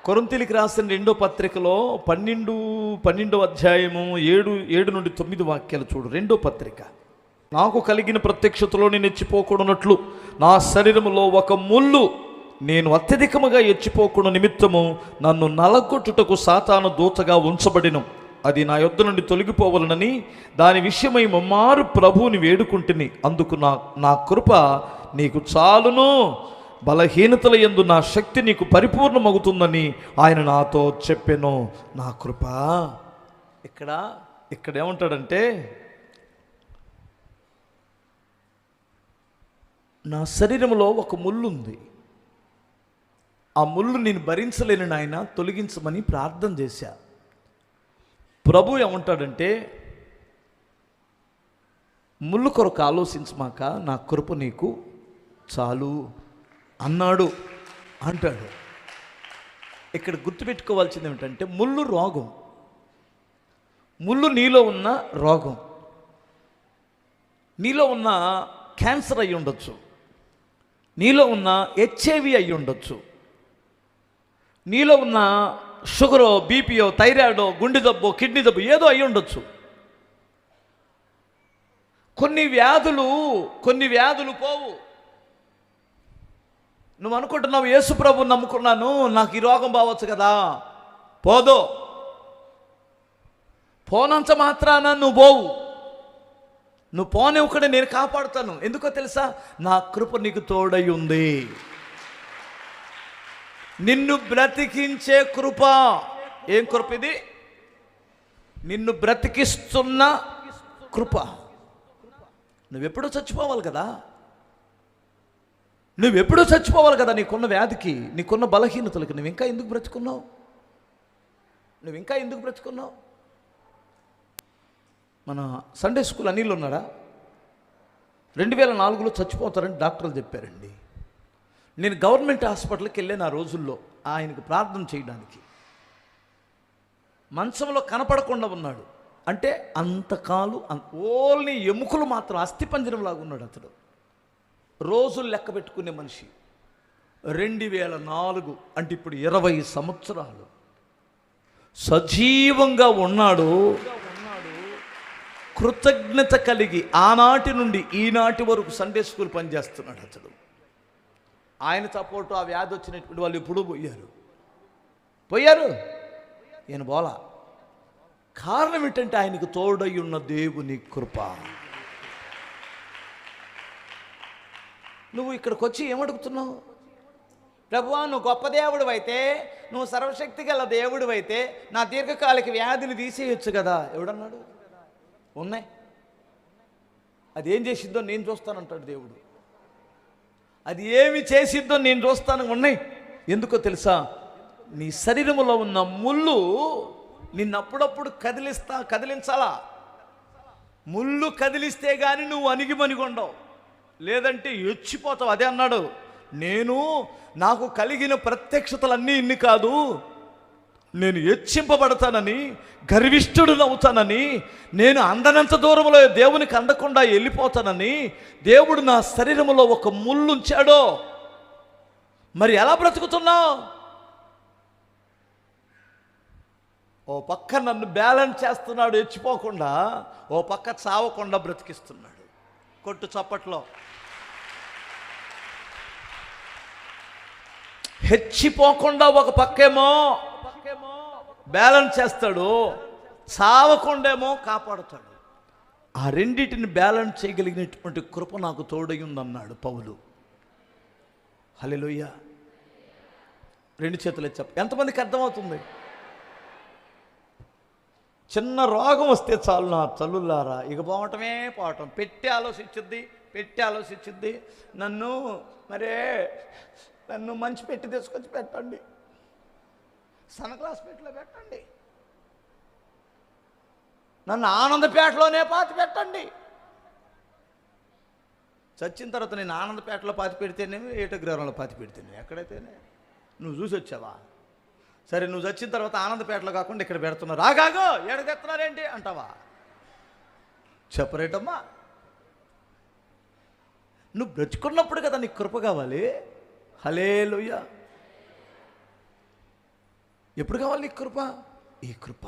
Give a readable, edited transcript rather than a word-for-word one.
కొరింథీయులకు రాసిన 2వ పత్రికలో 12వ అధ్యాయము 7 నుండి 9 వాక్యాలు చూడు. 2వ పత్రిక. నాకు కలిగిన ప్రత్యక్షతలో నేను ఎచ్చిపోకూడనట్లు నా శరీరములో ఒక ముళ్ళు నేను అత్యధికముగా ఎచ్చిపోకుండా నిమిత్తము నన్ను నలగొట్టుటకు సాతాను దూతగా ఉంచబడిను. అది నా యొద్ద నుండి తొలగిపోవలనని దాని విషయమై మమ్మారు ప్రభువుని వేడుకుంటుని. అందుకు నా కృప నీకు చాలును, బలహీనతల యందు నా శక్తి నీకు పరిపూర్ణమవుతుందని ఆయన నాతో చెప్పెను. నా కృప ఇక్కడ ఏమంటాడంటే, నా శరీరంలో ఒక ముళ్ళు ఉంది, ఆ ముళ్ళు నేను భరించలేని నాయన తొలగించమని ప్రార్థన చేశా. ప్రభు ఏమంటాడంటే, ముళ్ళు కొరకు ఆలోచించమాక, నా కృప నీకు చాలు అన్నాడు అంటాడు. ఇక్కడ గుర్తుపెట్టుకోవాల్సింది ఏమిటంటే, ముళ్ళు రోగం. ముళ్ళు నీలో ఉన్న రోగం, నీలో ఉన్న క్యాన్సర్ అయి ఉండొచ్చు, నీలో ఉన్న HIV అయి ఉండొచ్చు, నీలో ఉన్న షుగరో, బీపీయో, థైరాయిడో, గుండె జబ్బో, కిడ్నీ జబ్బు ఏదో అయి ఉండొచ్చు. కొన్ని వ్యాధులు పోవు. నువ్వు అనుకుంటున్నావు యేసు ప్రభువుని నమ్ముకున్నాను, నాకు ఈ రోగం బావచ్చు కదా. పోదు. పోనంత మాత్రాన నువ్వు పోవు. నువ్వు పోనివ్వకుండా నేను కాపాడుతాను. ఎందుకో తెలుసా? నా కృప నీకు తోడై ఉంది. నిన్ను బ్రతికించే కృప. ఏం కృప ఇది? నిన్ను బ్రతికిస్తున్న కృప. నువ్వెప్పుడూ చచ్చిపోవాలి కదా, నీకున్న వ్యాధికి, నీకున్న బలహీనతలకి నువ్వు ఇంకా ఎందుకు బ్రతుకున్నావు? మన సండే స్కూల్ అనిల్ ఉన్నాడా? 2004లో చచ్చిపోతారని డాక్టర్లు చెప్పారండి. నేను గవర్నమెంట్ హాస్పిటల్కి వెళ్ళాను ఆ రోజుల్లో ఆయనకు ప్రార్థన చేయడానికి. మంచంలో కనపడకుండా ఉన్నాడు. అంటే అంతకాలు ఓన్లీ ఎముకలు మాత్రం అస్థిపంజరంలాగా ఉన్నాడు అతడు. రోజులు లెక్క పెట్టుకునే మనిషి. 2004 అంటే ఇప్పుడు 20 సంవత్సరాలు సజీవంగా ఉన్నాడు. కృతజ్ఞత కలిగి ఆనాటి నుండి ఈనాటి వరకు సండే స్కూల్ పనిచేస్తున్నాడు అతడు. ఆయనతో పాటు ఆ వ్యాధి వచ్చినటువంటి వాళ్ళు ఎప్పుడూ పోయారు. ఈయన బోలా. కారణం ఏంటంటే ఆయనకు తోడై ఉన్న దేవుని కృప. నువ్వు ఇక్కడికి వచ్చి ఏమడుగుతున్నావు? ప్రభువా, నువ్వు గొప్ప దేవుడు అయితే, నువ్వు సర్వశక్తి గల దేవుడు అయితే నా దీర్ఘకాలిక వ్యాధిని తీసేయచ్చు కదా. ఎవడన్నాడు? ఉన్నాయి. అది ఏం చేసిద్దో నేను చూస్తానంటాడు దేవుడు. అది ఏమి చేసిద్దో నేను చూస్తాను. ఉన్నాయి. ఎందుకో తెలుసా? నీ శరీరంలో ఉన్న ముళ్ళు నిన్నప్పుడప్పుడు కదిలించాలా. ముళ్ళు కదిలిస్తే కానీ నువ్వు అణిగిమణిగొండవు, లేదంటే ఎచ్చిపోతావు. అదే అన్నాడు, నాకు కలిగిన ప్రత్యక్షతలన్నీ ఇన్ని కాదు, నేను హెచ్చింపబడతానని, గర్విష్ఠుడునవుతానని, నేను అందనంత దూరంలో దేవునికి అందకుండా వెళ్ళిపోతానని దేవుడు నా శరీరంలో ఒక ముళ్ళు ఉంచాడో. మరి ఎలా బ్రతుకుతున్నావు? ఓ పక్క నన్ను బ్యాలెన్స్ చేస్తున్నాడు హెచ్చిపోకుండా, ఓ పక్క చావకుండా బ్రతికిస్తున్నాడు. కొట్టు చప్పట్లో. హెచ్చిపోకుండా ఒక పక్కేమో బ్యాలెన్స్ చేస్తాడు, చావకుండేమో కాపాడుతాడు. ఆ రెండింటిని బ్యాలెన్స్ చేయగలిగినటువంటి కృప నాకు తోడై ఉందన్నాడు పౌలు. హల్లెలూయా. 2 చేతులు ఎత్తి చెప్పు. ఎంతమందికి అర్థమవుతుంది? చిన్న రోగం వస్తే చాలు నా తల్లులారా, ఇక పోవటం. పెట్టి ఆలోచించుద్ది. నన్ను మంచి పెట్టి తీసుకొచ్చి పెట్టండి, సన్క్లాస్ పెట్టిలో పెట్టండి, నన్ను ఆనందపేటలోనే పాతి పెట్టండి. చచ్చిన తర్వాత నేను ఆనందపేటలో పాతి పెడితేనేమి, ఏటగ్రహంలో పాతి పెడితేనే, ఎక్కడైతేనే. నువ్వు చూసి వచ్చావా? సరే, నువ్వు చచ్చిన తర్వాత ఆనందపేటలో కాకుండా ఇక్కడ పెడుతున్నారు. ఆగాగో, ఎక్కడికి తెస్తున్నారేంటి అంటావా? చెప్పరేటమ్మా. నువ్వు బ్రతుకున్నప్పుడు కదా నీకు కృప కావాలి. హల్లెలూయా. ఎప్పుడు కావాలి నీకు కృప? ఈ కృప